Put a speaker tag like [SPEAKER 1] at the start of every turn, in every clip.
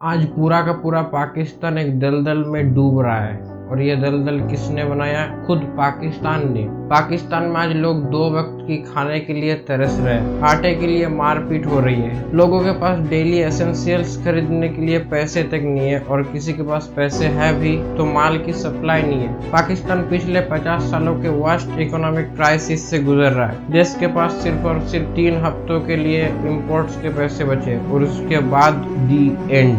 [SPEAKER 1] आज पूरा का पूरा पाकिस्तान एक दलदल में डूब रहा है और ये दलदल किसने बनाया? खुद पाकिस्तान ने। पाकिस्तान में आज लोग 2 वक्त की खाने के लिए तरस रहे हैं। आटे के लिए मारपीट हो रही है। लोगों के पास डेली एसेंशियल्स खरीदने के लिए पैसे तक नहीं है और किसी के पास पैसे है भी तो माल की सप्लाई नहीं है। पाकिस्तान पिछले 50 सालों के वर्स्ट इकोनॉमिक क्राइसिस से गुजर रहा है। देश के पास सिर्फ और सिर्फ 3 हफ्तों के लिए इम्पोर्ट्स के पैसे बचे और उसके बाद दी एंड।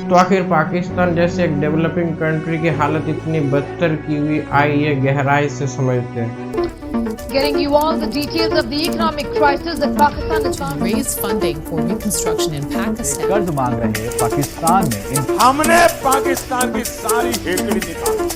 [SPEAKER 1] तो आखिर पाकिस्तान जैसे एक डेवलपिंग कंट्री की हालत इतनी बदतर की हुई आई ये गहराई से समझते हैं।
[SPEAKER 2] Getting you all the details of the economic crisis that Pakistan has
[SPEAKER 3] to raise funding for reconstruction in Pakistan.
[SPEAKER 4] कर्ज मांग रहे पाकिस्तान में
[SPEAKER 5] हमने पाकिस्तान की सारी हेकड़ी निकाली।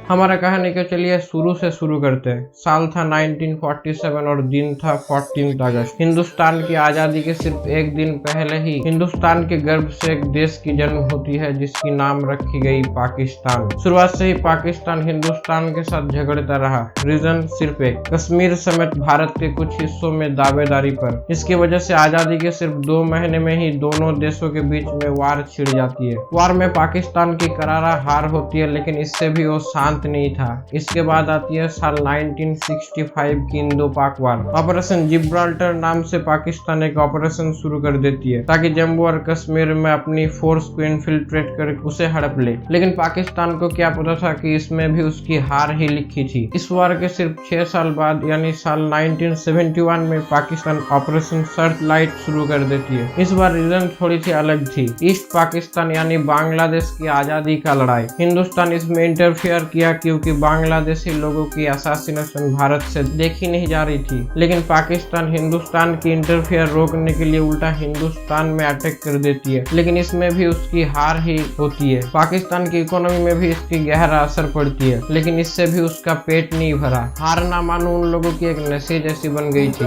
[SPEAKER 1] हमारा कहानी को चलिए शुरू से शुरू करते हैं। साल था 1947 और दिन था 14 अगस्त। हिंदुस्तान की आजादी के सिर्फ एक दिन पहले ही हिंदुस्तान के गर्भ से एक देश की जन्म होती है जिसकी नाम रखी गई पाकिस्तान। शुरुआत से ही पाकिस्तान हिंदुस्तान के साथ झगड़ता रहा। रीजन सिर्फ एक, कश्मीर समेत भारत के कुछ हिस्सों में दावेदारी पर। इसकी वजह से आजादी के सिर्फ 2 महीने में ही दोनों देशों के बीच में वार छिड़ जाती है। वार में पाकिस्तान की करारा हार होती है लेकिन इससे भी वो शांत नहीं था। इसके बाद आती है साल 1965 की इंडो पाक वार। ऑपरेशन जिब्राल्टर नाम से पाकिस्तान एक ऑपरेशन शुरू कर देती है ताकि जम्मू और कश्मीर में अपनी फोर्स को इन्फिल्ट्रेट कर उसे हड़प ले। लेकिन पाकिस्तान को क्या पता था कि इसमें भी उसकी हार ही लिखी थी। इस वार के सिर्फ 6 साल बाद यानी साल 1971 में पाकिस्तान ऑपरेशन सर्च लाइट शुरू कर देती है। इस बार रीजन थोड़ी सी अलग थी। ईस्ट पाकिस्तान यानी बांग्लादेश की आजादी का लड़ाई। हिंदुस्तान इसमें इंटरफेयर किया क्योंकि बांग्लादेशी लोगों की असैसिनेशन भारत से देखी नहीं जा रही थी। लेकिन पाकिस्तान हिंदुस्तान की इंटरफेयर रोकने के लिए उल्टा हिंदुस्तान में अटैक कर देती है। लेकिन इसमें भी उसकी हार ही होती है। पाकिस्तान की इकोनॉमी में भी इसकी गहरा असर पड़ती है लेकिन इससे भी उसका पेट नहीं भरा। हार ना मानो उन लोगों की एक नशे जैसी बन गई थी।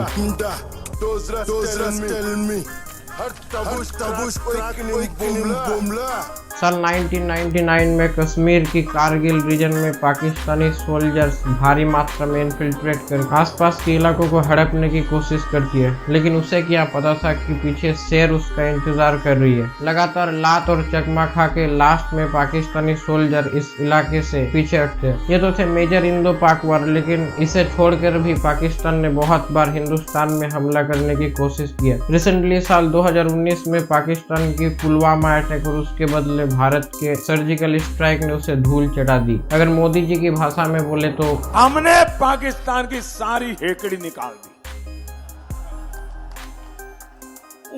[SPEAKER 1] साल 1999 में कश्मीर की कारगिल रीजन में पाकिस्तानी सोल्जर्स भारी मात्रा में इन्फिल्ट्रेट कर आसपास के इलाकों को हड़पने की कोशिश करती है। लेकिन उसे क्या पता था कि पीछे शेर उसका इंतजार कर रही है। लगातार लात और चकमा खा के लास्ट में पाकिस्तानी सोल्जर इस इलाके से पीछे हटते हैं। ये तो थे मेजर इंडो पाक वार, लेकिन इसे छोड़कर भी पाकिस्तान ने बहुत बार हिंदुस्तान में हमला करने की कोशिश की है। रिसेंटली साल 2019 में पाकिस्तान की पुलवामा अटैक और उसके बदले भारत के सर्जिकल स्ट्राइक ने उसे धूल चटा दी। अगर मोदी जी की भाषा में बोले तो
[SPEAKER 5] हमने पाकिस्तान की सारी हेकड़ी निकाल दी।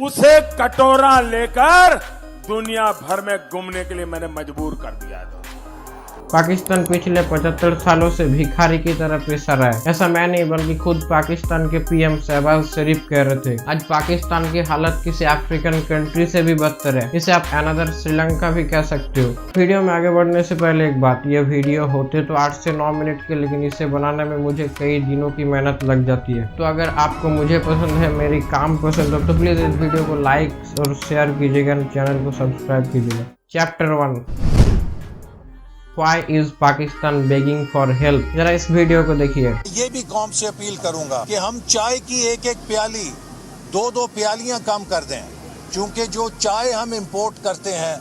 [SPEAKER 5] उसे कटोरा लेकर दुनिया भर में घूमने के लिए मैंने मजबूर कर दिया था।
[SPEAKER 1] पाकिस्तान पिछले 75 सालों से भिखारी की तरह पेशा रहा है। ऐसा मैं नहीं बल्कि खुद पाकिस्तान के पीएम शहबाज शरीफ कह रहे थे। आज पाकिस्तान की हालत किसी अफ्रीकन कंट्री से भी बदतर है। इसे आप अनदर श्रीलंका भी कह सकते हो। वीडियो में आगे बढ़ने से पहले एक बात, यह वीडियो होते तो 8 से 9 मिनट के, लेकिन इसे बनाने में मुझे कई दिनों की मेहनत लग जाती है। तो अगर आपको मुझे पसंद है, मेरी काम पसंद हो तो प्लीज इस वीडियो को लाइक और शेयर कीजिएगा, चैनल को सब्सक्राइब कीजिएगा। Chapter 1, Why is Pakistan begging for help? जरा इस वीडियो को देखिए।
[SPEAKER 6] ये भी कौम से अपील करूंगा कि हम चाय की एक प्याली 2 प्यालियां कम कर दें, क्योंकि जो चाय हम इंपोर्ट करते हैं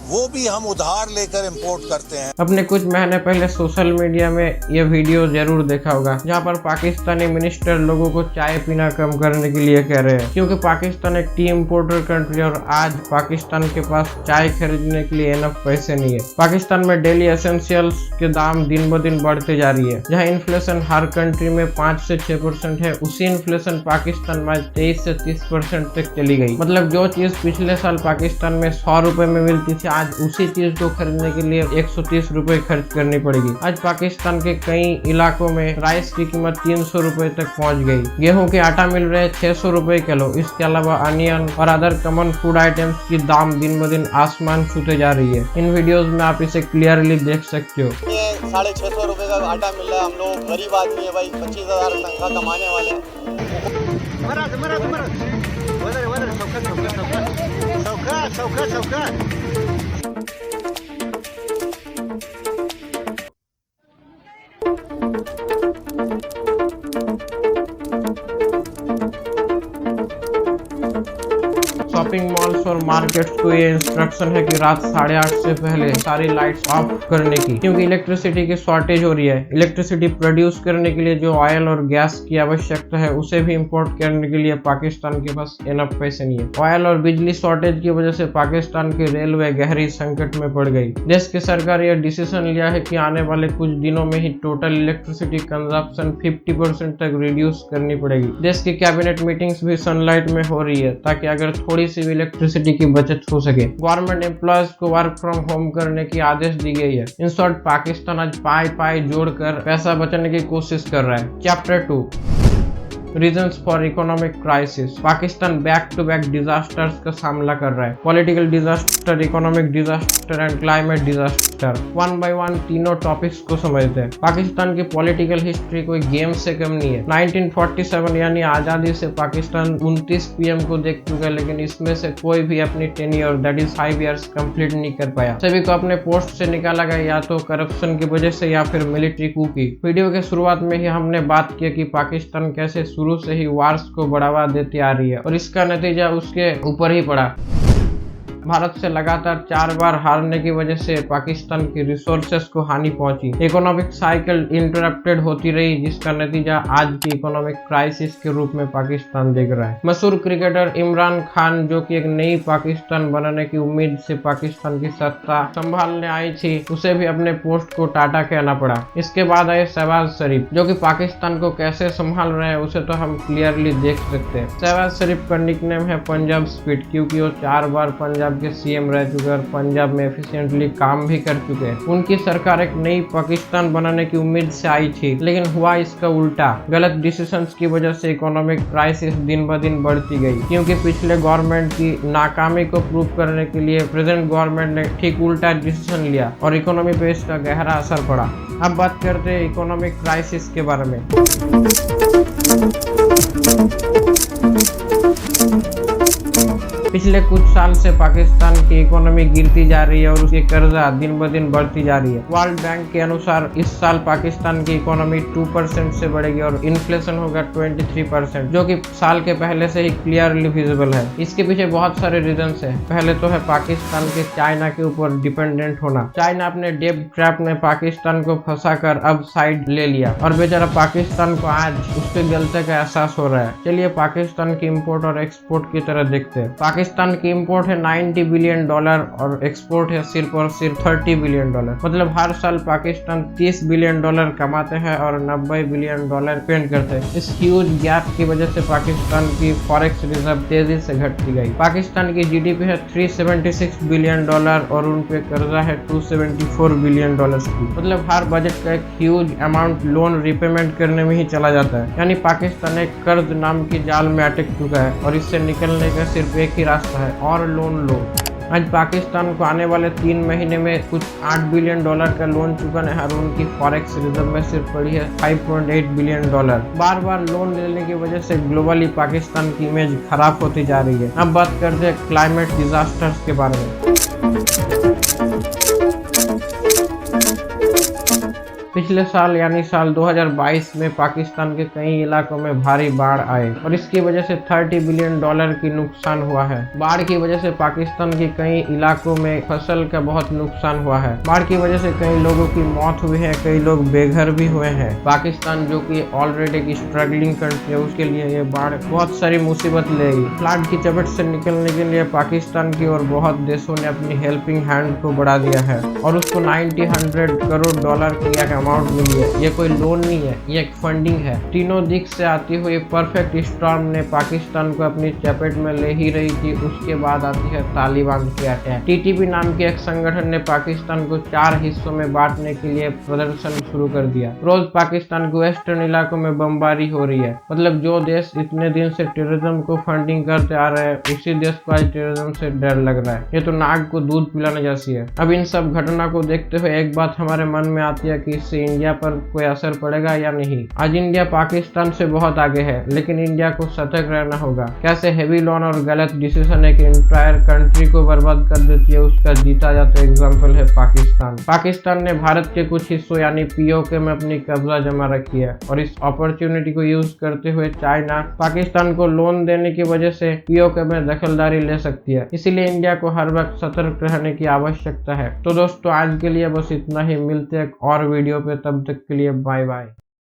[SPEAKER 6] वो भी हम उधार लेकर इंपोर्ट करते हैं।
[SPEAKER 1] अपने कुछ महीने पहले सोशल मीडिया में यह वीडियो जरूर देखा होगा जहां पर पाकिस्तानी मिनिस्टर लोगों को चाय पीना कम करने के लिए कह रहे हैं, क्योंकि पाकिस्तान एक टी इम्पोर्टर कंट्री और आज पाकिस्तान के पास चाय खरीदने के लिए एनफ पैसे नहीं है। पाकिस्तान में डेली एसेंशियल्स के दाम दिन ब दिन बढ़ते जा रही है। जहाँ इन्फ्लेशन हर कंट्री में 5 से 6% है, उसी इन्फ्लेशन पाकिस्तान में 23 से 30% तक चली गई। मतलब जो चीज पिछले साल पाकिस्तान में 100 रुपए में मिलती थी, आज उसी चीज को खरीदने के लिए 130 रुपए खर्च करनी पड़ेगी। आज पाकिस्तान के कई इलाकों में राइस की कीमत 300 रुपए तक पहुंच गई। गेहूं के आटा मिल रहे 600 रुपए किलो। इसके अलावा अनियन और अदर कॉमन फूड आइटम्स की दाम दिन ब दिन आसमान छूते जा रही है। इन वीडियोस में आप इसे क्लियरली देख सकते हो।
[SPEAKER 7] 650 रुपए का आटा मिल रहा है। हम लोग गरीब आदमी है भाई, 25,000 तनख्वाह कमाने वाले हैं।
[SPEAKER 1] शॉपिंग मॉल्स और मार्केट्स को ये इंस्ट्रक्शन है कि रात 8:30 से पहले सारी लाइट्स ऑफ करने की, क्योंकि इलेक्ट्रिसिटी की शॉर्टेज हो रही है। इलेक्ट्रिसिटी प्रोड्यूस करने के लिए जो ऑयल और गैस की आवश्यकता है उसे भी इंपोर्ट करने के लिए पाकिस्तान के पास इनफ पैसे नहीं है। ऑयल और बिजली शॉर्टेज की वजह से पाकिस्तान की रेलवे गहरी संकट में पड़ गई। देश की सरकार यह डिसीजन लिया है कि आने वाले कुछ दिनों में ही टोटल इलेक्ट्रिसिटी कंजप्शन 50% तक रिड्यूस करनी पड़ेगी। देश की कैबिनेट मीटिंग्स भी सनलाइट में हो रही है ताकि अगर थोड़ी सी भी इलेक्ट्रिसिटी की बचत हो सके। गवर्नमेंट एम्प्लॉयज को वर्क फ्रॉम होम करने की आदेश दी गई है। इन शॉर्ट पाकिस्तान आज पाई जोड़कर पैसा बचाने की कोशिश कर रहा है। Chapter 2 reasons for economic crisis. Pakistan back to back disasters का सामना कर रहा है। Political disaster, economic disaster and climate disaster. One by one तीनों टॉपिक्स को समझते हैं। पाकिस्तान की पॉलिटिकल हिस्ट्री कोई गेम से कम नहीं है। 1947 यानी आजादी से पाकिस्तान 29 पीएम को देख चुका है, लेकिन इसमें से कोई भी अपनी tenure that is 5 years complete नहीं कर पाया। सभी को अपने पोस्ट से निकाला गया, या तो करप्शन की वजह से या फिर मिलिट्री कू की। वीडियो के शुरुआत में ही हमने बात किया कि पाकिस्तान कैसे शुरू से ही वार्स को बढ़ावा देती आ रही है और इसका नतीजा उसके ऊपर ही पड़ा। भारत से लगातार 4 बार हारने की वजह से पाकिस्तान की रिसोर्सेस को हानि पहुंची। इकोनॉमिक साइकिल इंटरप्टेड होती रही, जिसका नतीजा आज की इकोनॉमिक क्राइसिस के रूप में पाकिस्तान देख रहा है। मशहूर क्रिकेटर इमरान खान, जो कि एक नई पाकिस्तान बनाने की उम्मीद से पाकिस्तान की सत्ता संभालने आई थी, उसे भी अपने पोस्ट को टाटा कहना पड़ा। इसके बाद आए शहबाज शरीफ, जो कि पाकिस्तान को कैसे संभाल रहे हैं उसे तो हम क्लियरली देख सकते हैं। शहबाज शरीफ का निकनेम है पंजाब स्पीड, क्योंकि वो 4 बार पंजाब के सीएम रह चुके और पंजाब में एफिशिएंटली काम भी कर चुके हैं। उनकी सरकार एक नई पाकिस्तान बनाने की उम्मीद से आई थी, लेकिन हुआ इसका उल्टा। गलत डिसीजंस की वजह से इकोनॉमिक क्राइसिस दिन ब दिन बढ़ती गई, क्योंकि पिछले गवर्नमेंट की नाकामी को प्रूव करने के लिए प्रेजेंट गवर्नमेंट ने ठीक उल्टा डिसीजन लिया और इकोनॉमी पे इसका गहरा असर पड़ा। अब बात करते हैं इकोनॉमिक क्राइसिस के बारे में। पिछले कुछ साल से पाकिस्तान की इकोनॉमी गिरती जा रही है और उसकी कर्जा दिन ब दिन बढ़ती जा रही है। वर्ल्ड बैंक के अनुसार इस साल पाकिस्तान की इकोनॉमी 2% से बढ़ेगी और इन्फ्लेशन होगा 23%, जो कि साल के पहले से ही क्लियरली विजिबल है। इसके पीछे बहुत सारे रीजंस हैं। पहले तो है पाकिस्तान के चाइना के ऊपर डिपेंडेंट होना। चाइना अपने डेब्ट ट्रैप में पाकिस्तान को फंसाकर अब साइड ले लिया और बेचारा पाकिस्तान को आज उसके गलती का एहसास हो रहा है। चलिए पाकिस्तान की इम्पोर्ट और एक्सपोर्ट की तरह देखते हैं। पाकिस्तान की इंपोर्ट है $90 बिलियन और एक्सपोर्ट है सिर्फ और सिर्फ $30 बिलियन। मतलब हर साल पाकिस्तान $30 बिलियन कमाते हैं और $90 बिलियन स्पेंड करते हैं। इस ह्यूज गैप की वजह से पाकिस्तान की फॉरेक्स रिजर्व तेजी से घटती गई। पाकिस्तान की जीडीपी है $376 बिलियन और उन पे कर्जा है $274 बिलियन की। मतलब हर बजट का एक ह्यूज अमाउंट लोन रिपेमेंट करने में ही चला जाता है। यानी पाकिस्तान एक कर्ज नाम की जाल में अटक चुका है और इससे निकलने का सिर्फ एक ही रास्ता है, और लोन लो। आज पाकिस्तान को आने वाले 3 महीने में कुछ $8 बिलियन का लोन चुकाना है और उनकी फॉरेक्स रिजर्व में सिर्फ पड़ी है $5.8 बिलियन। बार बार लोन लेने की वजह से ग्लोबली पाकिस्तान की इमेज खराब होती जा रही है। अब बात करते हैं क्लाइमेट डिजास्टर्स के बारे में। पिछले साल यानी साल 2022 में पाकिस्तान के कई इलाकों में भारी बाढ़ आए और इसकी वजह से $30 बिलियन की नुकसान हुआ है। बाढ़ की वजह से पाकिस्तान के कई इलाकों में फसल का बहुत नुकसान हुआ है। बाढ़ की वजह से कई लोगों की मौत हुई है, कई लोग बेघर भी हुए हैं। पाकिस्तान जो कि ऑलरेडी एक स्ट्रगलिंग कंट्री है, उसके लिए ये बाढ़ बहुत सारी मुसीबत ले गई। फ्लड की चपेट से निकलने के लिए पाकिस्तान की और बहुत देशों ने अपनी हेल्पिंग हैंड को बढ़ा दिया है और उसको $90-100 करोड़ की अमाउंट मिली है। ये कोई लोन नहीं है, ये एक फंडिंग है। तीनों दिख से आती हुई परफेक्ट स्टॉर्म ने पाकिस्तान को अपनी चपेट में ले ही रही थी। उसके बाद आती है तालिबान की अटैक। टीटीपी नाम के एक संगठन ने पाकिस्तान को 4 हिस्सों में बांटने के लिए प्रदर्शन शुरू कर दिया। रोज पाकिस्तान के वेस्टर्न इलाकों में बमबारी हो रही है। मतलब जो देश इतने दिन से टेररिज्म को फंडिंग करते आ रहे हैं, उसी देश को आज टेररिज्म से डर लग रहा है। ये तो नाग को दूध पिलाने जैसी है। अब इन सब घटना को देखते हुए एक बात हमारे मन में आती है कि इससे इंडिया पर कोई असर पड़ेगा या नहीं। आज इंडिया पाकिस्तान से बहुत आगे है, लेकिन इंडिया को सतर्क रहना होगा। कैसे हेवी लोन और गलत डिसीजन एक इंटायर कंट्री को बर्बाद कर देती है, उसका जीता जाता एग्जाम्पल है पाकिस्तान। पाकिस्तान ने भारत के कुछ हिस्सों यानी पीओके में अपनी कब्जा जमा रखी है और इस अपॉर्चुनिटी को यूज करते हुए चाइना पाकिस्तान को लोन देने की वजह से पीओके में दखलदारी ले सकती है। इसीलिए इंडिया को हर वक्त सतर्क रहने की आवश्यकता है। तो दोस्तों आज के लिए बस इतना ही, मिलते हैं एक और वीडियो पे, तब तक के लिए बाय बाय।